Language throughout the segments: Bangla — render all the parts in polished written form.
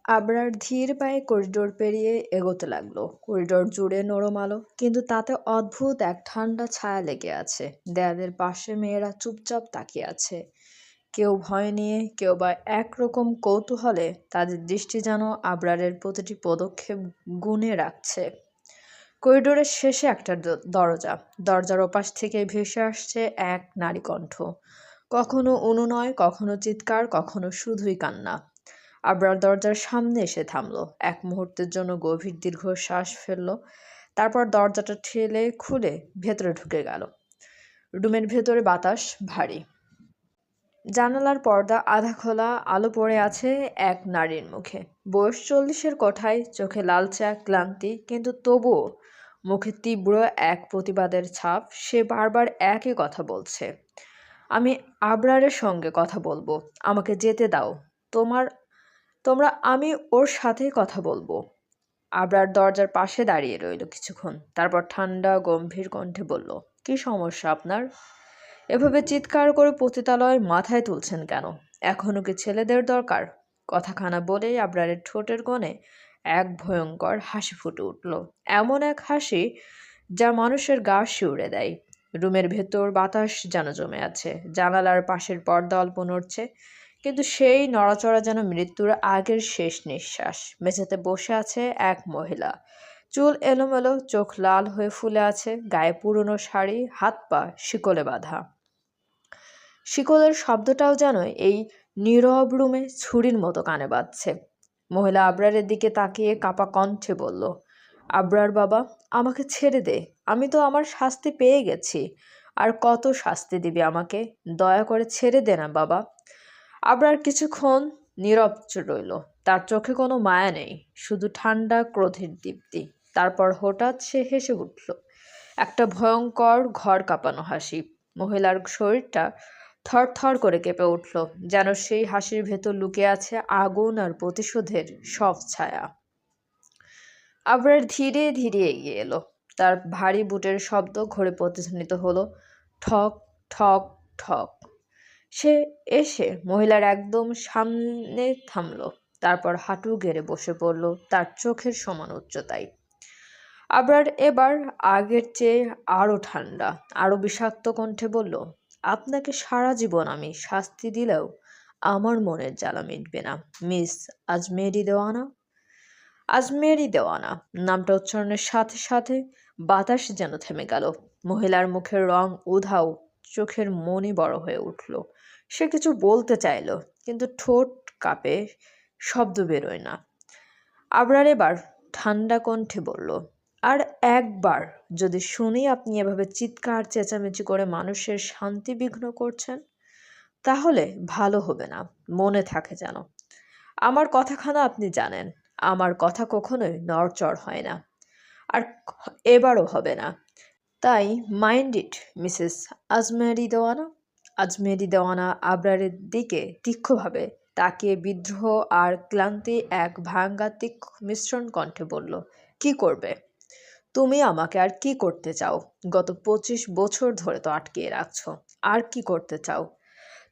আবরার ধীর পায়ে করিডোর পেরিয়ে এগোতে লাগলো। করিডোর জুড়ে নরম আলো, কিন্তু তাতে অদ্ভুত এক ঠান্ডা ছায়া লেগে আছে। দেয়ালের পাশে মেয়েরা চুপচাপ তাকিয়ে আছে, কেউ ভয় নিয়ে, কেউ বা একরকম কৌতূহলে। তাদের দৃষ্টি যেন আবরারের প্রতিটি পদক্ষেপ গুণে রাখছে। করিডোরের শেষে একটা দরজা। দরজার ওপাশ থেকে ভেসে আসছে এক নারী কণ্ঠ, কখনো অনুনয়, কখনো চিৎকার, কখনো শুধুই কান্না। আবরার দরজার সামনে এসে থামলো, এক মুহূর্তের জন্য গভীর দীর্ঘশ্বাস ফেললো, তারপর দরজাটা ঠেলে খুলে ভেতরে ঢুকে গেল। রুমের ভেতরে বাতাস ভারী, জানালার পর্দা আধা খোলা, আলো পড়ে আছে এক নারীর মুখে। বয়স 40-এর কোঠায়, চোখে লালচে এক ক্লান্তি, কিন্তু তবুও মুখে তীব্র এক প্রতিবাদের ছাপ। সে বারবার একই কথা বলছে, আমি আবরারের সঙ্গে কথা বলবো, আমাকে যেতে দাও, তোমার তোমরা আমি ওর সাথেই কথা বলবো। আবরার দরজার পাশে দাঁড়িয়ে রইল কিছুক্ষণ, তারপর ঠান্ডা গম্ভীর কণ্ঠে বলল, কি সমস্যা আপনার? এভাবে চিৎকার করে পতিতালয় মাথায় তুলছেন কেন? এখনো কি ছেলেদের দরকার? কথাখানা বলেই আবরারের ঠোঁটের কোণে এক ভয়ঙ্কর হাসি ফুটে উঠল, এমন এক হাসি যা মানুষের গা শিউরে দেয়। রুমের ভেতর বাতাস যেন জমে আছে, জানালার পাশের পর্দা অল্প নড়ছে, কিন্তু সেই নড়াচড়া যেন মৃত্যুর আগের শেষ নিঃশ্বাস। মেঝেতে বসে আছে এক মহিলা, চুল এলোমেলো, চোখ লাল হয়ে ফুলে আছে, গায়ে পুরনো শাড়ি, হাত পা শিকলে বাঁধা। শিকলের শব্দটাও যেন এই নীরব রুমে ছুরির মতো কানে বাজছে। মহিলা আবরারের দিকে তাকিয়ে কাঁপা কণ্ঠে বলল, আবরার বাবা, আমাকে ছেড়ে দে, আমি তো আমার শাস্তি পেয়ে গেছি, আর কত শাস্তি দিবি আমাকে? দয়া করে ছেড়ে দে না বাবা। আবরার কিছুক্ষণ নীরব রইল, তার চোখে কোনো মায়া নেই, শুধু ঠান্ডা ক্রোধের দীপ্তি। তারপর হঠাৎ সে হেসে উঠল, একটা ভয়ঙ্কর ঘর কাঁপানো হাসি। মহিলার শরীরটা থরথর করে কেঁপে উঠল, যেন সেই হাসির ভেতর লুকিয়ে আছে আগুন আর প্রতিশোধের সব ছায়া। আবরার ধীরে ধীরে এগিয়ে এলো, তার ভারী বুটের শব্দ ঘরে প্রতিধ্বনিত হলো, ঠক ঠক ঠক। সে এসে মহিলার একদম সামনে থামলো, তারপর হাঁটু গেড়ে বসে পড়ল, তার চোখের সমান উচ্চতায়। আবরার এবার আগের চেয়ে আরো ঠান্ডা, আরো বিষাক্ত কণ্ঠে বলল, আপনাকে সারা জীবন আমি শাস্তি দিলেও আমার মনের জ্বালা মিটবে না, মিস আজমেরি দেওয়ানা। আজমেরি দেওয়ানা নামটা উচ্চারণের সাথে সাথে বাতাস যেন থেমে গেল। মহিলার মুখের রং উধাও, চোখের মনি বড় হয়ে উঠল। সে কিছু বলতে চাইল, কিন্তু ঠোঁট কাঁপে, শব্দ বেরোয় না। আবরার এবার ঠান্ডা কণ্ঠে বলল, আর একবার যদি শুনি আপনি এভাবে চিৎকার চেঁচামেচি করে মানুষের শান্তি বিঘ্ন করছেন, তাহলে ভালো হবে না, মনে থাকে যেন। আমার কথাখানা আপনি জানেন, আমার কথা কখনোই নড়চড় হয় না, আর এবারও হবে না। তাই মাইন্ড ইট, মিসেস আজমেরি দেওয়ানা। আজমেরি দেওয়ানা আবরারের দিকে তীক্ষ্ণভাবে তাকিয়ে বিদ্রোহ আর ক্লান্তি এক ভাঙ্গাত্মিক মিশ্রণ কণ্ঠে বলল, কি করবে? তুমি আমাকে আর কি করতে চাও? গত 25 বছর ধরে তো আটকিয়ে রাখছো, আর কি করতে চাও?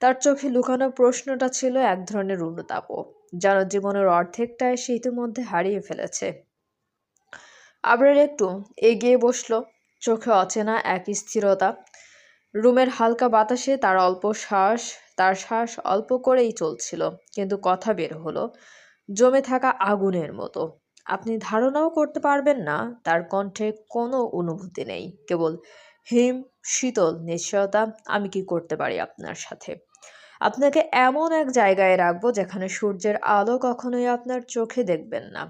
তার চোখে লুকানো প্রশ্নটা ছিল এক ধরনের অনুতাপও, যেন জীবনের অর্ধেকটা সে ইতিমধ্যে হারিয়ে ফেলেছে। আবরার একটু এগিয়ে বসলো, চোখে অচেনা এক স্থিরতা। রুমের হালকা বাতাসে তার শ্বাস অল্প করেই চলছিল, কিন্তু কথা বের হলো জমে থাকা আগুনের মতো। আপনি ধারণাও করতে পারবেন না, তার কণ্ঠে কোনো অনুভূতি নেই, কেবল হিম শীতল নিশ্চয়তা। আমি কি করতে পারি আপনার সাথে? আপনাকে এমন এক জায়গায় রাখবো যেখানে সূর্যের আলো কখনোই আপনার চোখে দেখবেন না,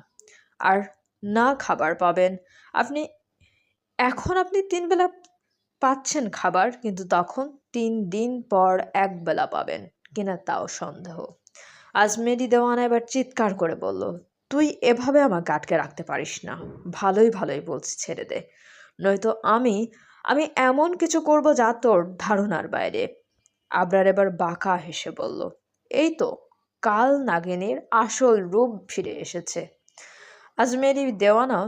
আর না খাবার পাবেন। আপনি আপনি 3 বেলা পাচ্ছেন খাবার, কিন্তু তখন 3 দিন পর 1 বেলা পাবেন কিনা তাও সন্দেহ। আজমেরি দেওয়ানা এবার চিৎকার করে বলল, তুই এভাবে আমাকে আটকে রাখতে পারিস না, ভালোই ভালোই বলছি ছেড়ে দে, নয়তো আমি আমি এমন কিছু করব যা তোর ধারণার বাইরে। আবরার এবার বাঁকা হেসে বলল, এই তো কাল নাগিনীর আসল রূপ ফিরে এসেছে। আজমেরি দেওয়ানা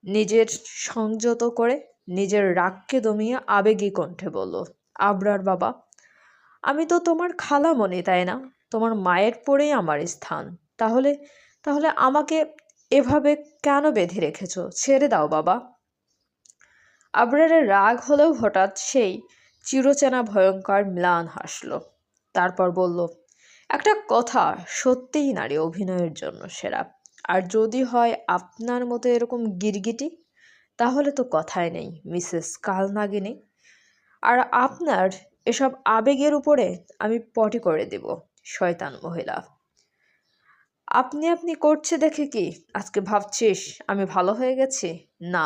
নিজের সংযত করে নিজের রাগকে দমিয়ে আবেগী কণ্ঠে বলল, আবরার বাবা, আমি তো তোমার খালামণি, তাই না? তোমার মায়ের পরেই আমার স্থান। তাহলে তাহলে আমাকে এভাবে কেন বেঁধে রেখেছো? ছেড়ে দাও বাবা। আবরারের রাগ হলেও হঠাৎ সেই চিরচেনা ভয়ঙ্কর ম্লান হাসল। তারপর বলল, একটা কথা, সত্যিই নারী অভিনয়ের জন্য সেরা। আর যদি হয় আপনার মতো এরকম গিরগিটি, তাহলে তো কথাই নেই মিসেস কালনাগিনী। আর আপনার এসব আবেগের উপরে আমি পটি করে দেব, শয়তান মহিলা। আপনি আপনি করছে দেখে কি আজকে ভাবছিস আমি ভালো হয়ে গেছি? না,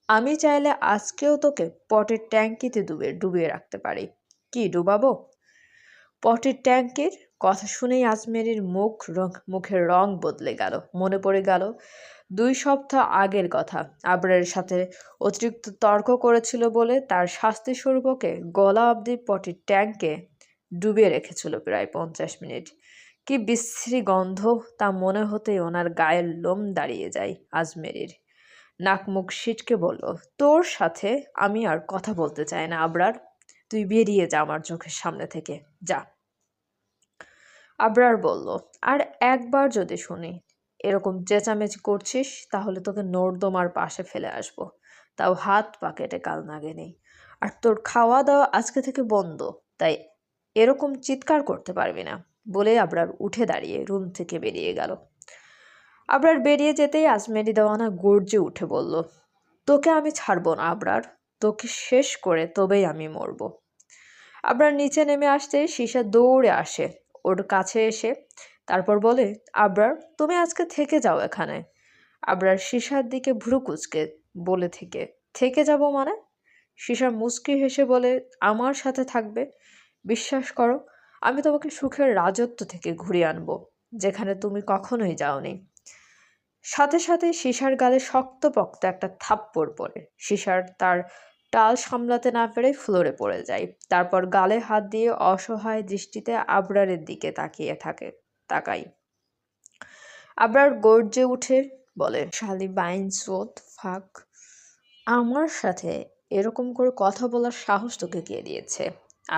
আমি চাইলে আজকেও তোকে পটের ট্যাঙ্কিতে ডুবিয়ে রাখতে পারি। কি ডুবাবো? পটের ট্যাঙ্কির কথা শুনেই আজমেরির মুখের রং বদলে গেল। মনে পড়ে গেল 2 সপ্তাহ আগের কথা। আবরারের সাথে অতিরিক্ত তর্ক করেছিল বলে তার শাস্তি স্বরূপ ওকে গলা অবধি পটের ট্যাঙ্কে ডুবিয়ে রেখেছিল প্রায় 50 মিনিট। কি বিশ্রী গন্ধ, তা মনে হতেই ওনার গায়ের লোম দাঁড়িয়ে যায় আজমেরির। নাক মুখ সিটকে বলল, তোর সাথে আমি আর কথা বলতে চাই না আবরার। তুই বেরিয়ে যা আমার চোখের সামনে থেকে, যা। আবরার বলল, আর একবার যদি শুনি এরকম চেঁচামেচি করছিস তাহলে তোকে নর্দমার পাশে ফেলে আসবো, তাও হাত পা কেটে কাল নাগিনি। আর তোর খাওয়া দাওয়া আজকে থেকে বন্ধ, তাই এরকম চিৎকার করতে পারবি না। বলে আবরার উঠে দাঁড়িয়ে রুম থেকে বেরিয়ে গেল। আবরার বেরিয়ে যেতেই আজমেরি দেওয়ানা গর্জে উঠে বলল, তোকে আমি ছাড়বো না আবরার, তোকে শেষ করে তবেই আমি মরব। আবরার নিচে নেমে আসতেই সীসা দৌড়ে আসে ওর কাছে এসে, তারপর বলে, আবরার তুমি আজকে থেকে যাও এখানে। আবরার সীসার দিকে ভ্রু কুঁচকে বলে, থেকে যাব মানে? সীসা মুচকি হেসে বলে, আমার সাথে থাকবে। বিশ্বাস করো, আমি তোমাকে সুখের রাজত্ব থেকে ঘুরিয়ে আনবো, যেখানে তুমি কখনোই যাওনি। সাথে সাথে সীসার গালে শক্তপোক্ত একটা থাপ্পড় পড়ে। সীসার তার টাল সামলাতে না পেরে ফ্লোরে পড়ে যায়। তারপর গালে হাত দিয়ে অসহায় দৃষ্টিতে আবরারের দিকে তাকাই। আবরার গর্জে উঠে বলে, শালি বাইনচোদ ফাক, আমার সাথে এরকম করে কথা বলার সাহস তোকে কে দিয়েছে?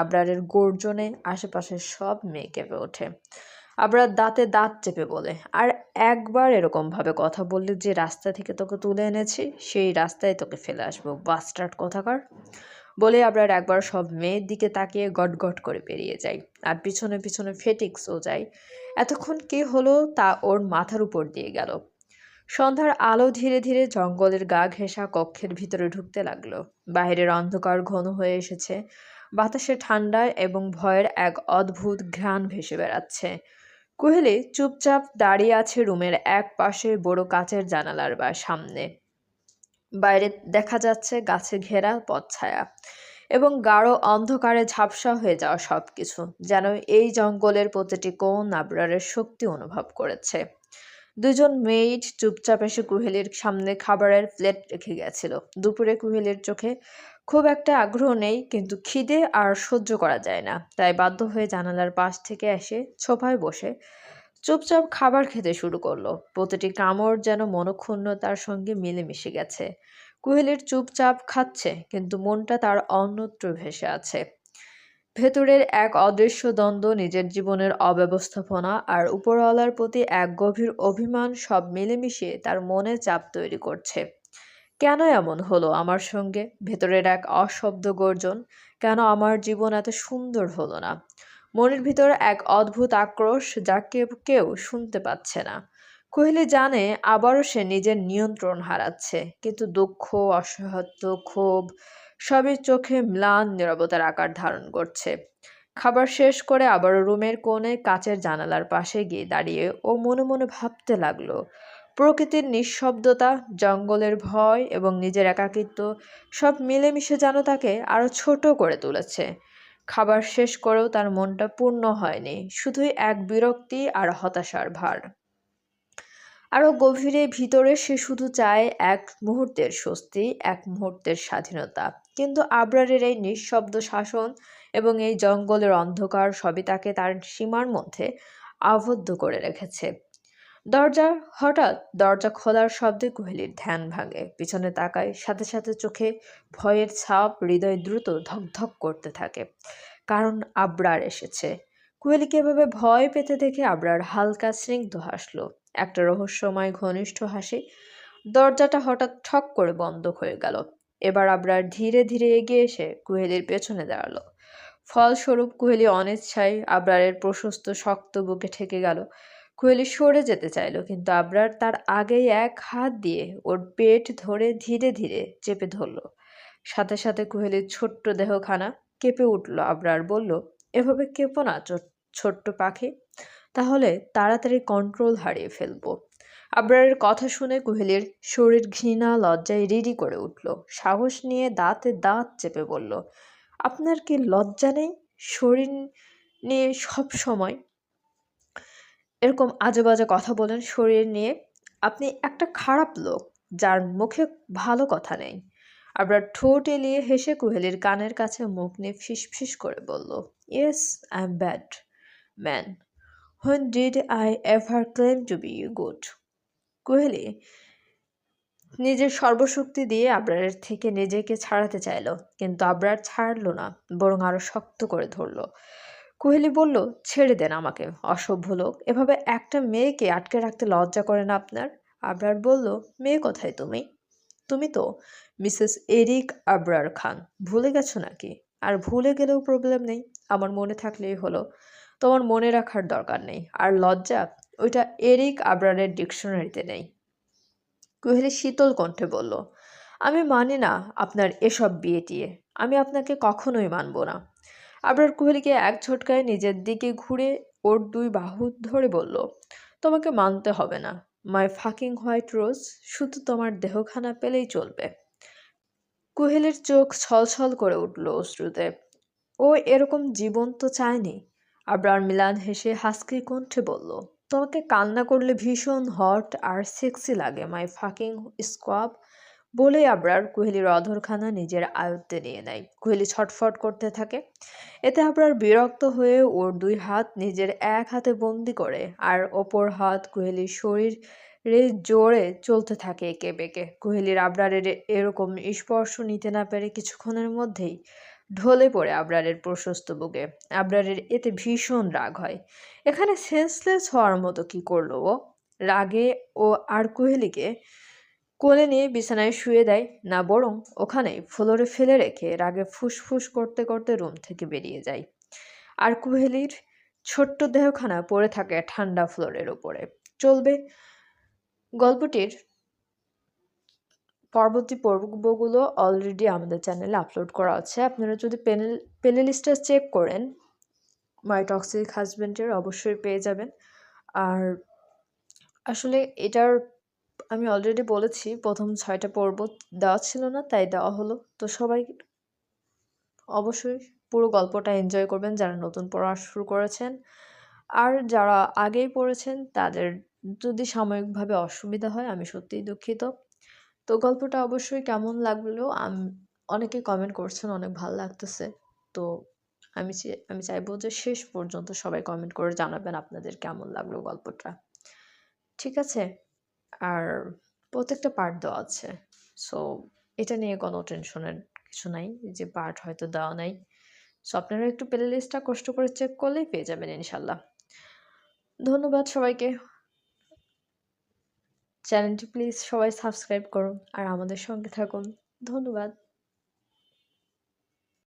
আবরারের গর্জনে আশেপাশের সব মেয়ে কেঁপে ওঠে। আবরার দাঁতে দাঁত চেপে বলে, আর একবার এরকম ভাবে কথা বললে যে রাস্তা থেকে তোকে তুলে এনেছি সেই রাস্তায় তোকে ফেলে আসবো, বাস্টার্ড কোথাকার। বলে আবরার একবার সব মেয়ের দিকে তাকিয়ে গটগট করে বেরিয়ে যায়। আর পিছনে পিছনে ফেটিক্সও যায়। এতক্ষণ কি হলো তা ওর মাথার উপর দিয়ে গেল। সন্ধ্যার আলো ধীরে ধীরে জঙ্গলের গা ঘেঁষা কক্ষের ভিতরে ঢুকতে লাগলো। বাহিরের অন্ধকার ঘন হয়ে এসেছে। বাতাসে ঠান্ডা এবং ভয়ের এক অদ্ভুত ঘ্রাণ ভেসে বেড়াচ্ছে। কোহেলি চুপচাপ দাঁড়িয়ে আছে রুমের এক পাশে বড় কাচের জানালার সামনে। বাইরে দেখা যাচ্ছে গাছে ঘেরা পথছায়া এবং গাঢ় অন্ধকারে ঝাপসা হয়ে যাওয়া সবকিছু, যেন এই জঙ্গলের প্রতিটি কোণ আবরারের শক্তি অনুভব করেছে। 2জন মেইড চুপচাপ এসে কুহেলির সামনে খাবারের প্লেট রেখে গেছিল। দুপুরে কুহেলির চোখে খুব একটা আগ্রহ নেই, কিন্তু খিদে আর সহ্য করা যায় না, তাই বাধ্য হয়ে জানালার পাশ থেকে এসে সোফায় বসে চুপচাপ খাবার খেতে শুরু করলো। প্রতিটি কামড় যেন মনক্ষুণ্ণতার সঙ্গে মিলেমিশে গেছে। কুহেলির চুপচাপ খাচ্ছে, কিন্তু মনটা তার অন্যত্র ভেসে আছে। ভেতরের এক অদৃশ্য দ্বন্দ্ব, নিজের জীবনের অব্যবস্থাপনা আর উপরওয়ালার প্রতি এক গভীর অভিমান, সব মিলেমিশে তার মনে চাপ তৈরি করছে। কেন এমন হলো আমার সঙ্গে? ভেতরের এক অশব্দ গর্জন, কেন আমার জীবন এত সুন্দর হলো না? মনের ভিতর এক অদ্ভুত আক্রোশ, যা কেউ শুনতে পাচ্ছে না। কোহলি জানে আবারও সে নিজের নিয়ন্ত্রণ হারাচ্ছে, কিন্তু দুঃখ, অসহায়ত্ব, ক্ষোভ সবই চোখে ম্লান নীরবতার আকার ধারণ করছে। খাবার শেষ করে আবারও রুমের কোণে কাচের জানালার পাশে গিয়ে দাঁড়িয়ে ও মনে মনে ভাবতে লাগলো, প্রকৃতির নিঃশব্দতা, জঙ্গলের ভয় এবং নিজের একাকিত্ব সব মিলেমিশে যেন তাকে আরো ছোট করে তুলেছে। খাবার শেষ করেও তার মনটা পূর্ণ হয়নি, শুধুই এক বিরক্তি আর হতাশার ভার। আরো গভীরে ভিতরে সে শুধু চায় এক মুহূর্তের স্বস্তি, এক মুহূর্তের স্বাধীনতা। কিন্তু আবরারের এই নিঃশব্দ শাসন এবং এই জঙ্গলের অন্ধকার সবই তাকে তার সীমার মধ্যে আবদ্ধ করে রেখেছে। হঠাৎ দরজা খোলার শব্দে কোহেলির ধ্যান ভাঙে। পিছনে তাকায়, সাথে সাথে চোখে ভয়ের ছাপ, হৃদয় দ্রুত ধকধক করতে থাকে। কারণ আবরার এসেছে। কোহেলিকে এভাবে ভয় পেতে দেখে আবরার হালকা স্নিগ্ধ হাসলো। একটা রহস্যময় ঘনিষ্ঠ হাসি। দরজাটা হঠাৎ ঠক করে বন্ধ হয়ে গেল। এবার আবরার ধীরে ধীরে এগিয়ে এসে কুহেলির পেছনে দাঁড়ালো। ফলস্বরূপ কুহেলি অনিচ্ছায় আবরারের প্রশস্ত শক্ত বুকে ঠেকে গেল। কুহেলি সরে যেতে চাইল, কিন্তু আবরার তার আগেই এক হাত দিয়ে ওর পেট ধরে ধীরে ধীরে চেপে ধরল। সাথে সাথে কুহেলির ছোট্ট দেহখানা কেঁপে উঠল। আবরার বলল, এভাবে কেঁপো না ছোট্ট পাখি, তাহলে তাড়াতাড়ি কন্ট্রোল হারিয়ে ফেলবো। আবরারের কথা শুনে কুহেলির শরীর ঘৃণা লজ্জায় রিরি করে উঠল। সাহস নিয়ে দাঁতে দাঁত চেপে বলল, আপনার কি লজ্জা নেই? শরীর নিয়ে সব সময় এরকম আজে বাজে কথা বলেন শরীর নিয়ে। আপনি একটা খারাপ লোক, যার মুখে ভালো কথা নেই। আবরার ঠোঁট এলিয়ে হেসে কুহেলির কানের কাছে মুখ নিয়ে ফিসফিস করে বলল, yes, I am bad man. When did I ever claim to be good? Kuheli নিজের সর্বশক্তি দিয়ে আবরারের থেকে নিজেকে ছাড়াতে চাইল, কিন্তু আবরার ছাড়ল না, বরং আরো শক্ত করে ধরল। কুহেলি বলল, ছেড়ে দেন আমাকে, অসভ্য লোক। এভাবে একটা মেয়েকে আটকে রাখতে লজ্জা করে না আপনার? আবরার বলল, মেয়ে কোথায় তুমি? তুমি তো মিসেস এরিক আবরার খান, ভুলে গেছো নাকি? আর ভুলে গেলেও প্রবলেম নেই, আমার মনে থাকলেই হলো। তোমার মনে রাখার দরকার নেই। আর লজ্জা, ওইটা এরিক আবরারের ডিকশনারিতে নেই। কুহেলি শীতল কণ্ঠে বলল, আমি মানি না আপনার এসব বিয়ে টিয়ে। আমি আপনাকে কখনোই মানব না। আবরার কুহেলিকে এক ঝটকায় নিজের দিকে ঘুরে ওর দুই বাহু ধরে বলল, তোমাকে মানতে হবে না মাই ফাকিং হোয়াইট রোজ, শুধু তোমার দেহখানা পেলেই চলবে। কুহেলির চোখ ছলছল করে উঠল অশ্রুতে। ও এরকম জীবন তো চায়নি। আবরার মিলান হেসে হাসকি কণ্ঠে বলল, তোমাকে কান্না করলে ভীষণ হট আর সেক্সি লাগে মাই ফাকিং স্কোয়াব। বলেই আবরার কুহেলির অধরখানা নিজের আয়ত্তে নিয়ে নেয়। কুহেলি ছটফট করতে থাকে। এতে আবরার বিরক্ত হয়ে ওর দুই হাত নিজের এক হাতে বন্দি করে, আর অপর হাত কুহেলির শরীরে জোরে চলতে থাকে এঁকে বেঁকে। কুহেলির আবরারের এরকম স্পর্শ নিতে না পেরে কিছুক্ষণের মধ্যেই ঢলে পড়ে আবরারের প্রশস্ত বুকে। আবরারের এতে ভীষণ রাগ হয়। এখানে সেন্সলেস হওয়ার মতো কি করলো ও? রাগে ও আর কুহেলিকে কোলে নিয়ে বিছানায় শুয়ে দেয় না, বরং ওখানেই ফ্লোরে ফেলে রেখে রাগে ফুসফুস করতে করতে রুম থেকে বেরিয়ে যায়। আর কুহেলির ছোট্ট দেহখানা পড়ে থাকে ঠান্ডা ফ্লোরের ওপরে। চলবে। গল্পটির পরবর্তী পর্বগুলো অলরেডি আমাদের চ্যানেলে আপলোড করা আছে। আপনারা যদি প্লে লিস্টটা চেক করেন মাই টক্সিক হাজব্যান্ডের, অবশ্যই পেয়ে যাবেন। আর আসলে এটার আমি অলরেডি বলেছি, প্রথম 6টা পর্ব দেওয়া ছিল না, তাই দেওয়া হলো। তো সবাই অবশ্যই পুরো গল্পটা এনজয় করবেন যারা নতুন পড়া শুরু করেছেন। আর যারা আগেই পড়েছেন তাদের যদি সাময়িকভাবে অসুবিধা হয়, আমি সত্যিই দুঃখিত। তো গল্পটা অবশ্যই কেমন লাগলো, অনেকে কমেন্ট করছেন অনেক ভালো লাগতেছে। তো আমি চাইবো যে শেষ পর্যন্ত সবাই কমেন্ট করে জানাবেন আপনাদের কেমন লাগলো গল্পটা। ঠিক আছে? আর প্রত্যেকটা পার্ট দেওয়া আছে। সো এটা নিয়ে কোনো টেনশনের কিছু নাই যে পার্ট হয়তো দেওয়া নাই। সো আপনারা একটু প্লে লিস্টটা কষ্ট করে চেক করলেই পেয়ে যাবেন ইনশাল্লাহ। ধন্যবাদ সবাইকে। চ্যানেলটি প্লিজ সবাই সাবস্ক্রাইব করুন আর আমাদের সঙ্গে থাকুন। ধন্যবাদ।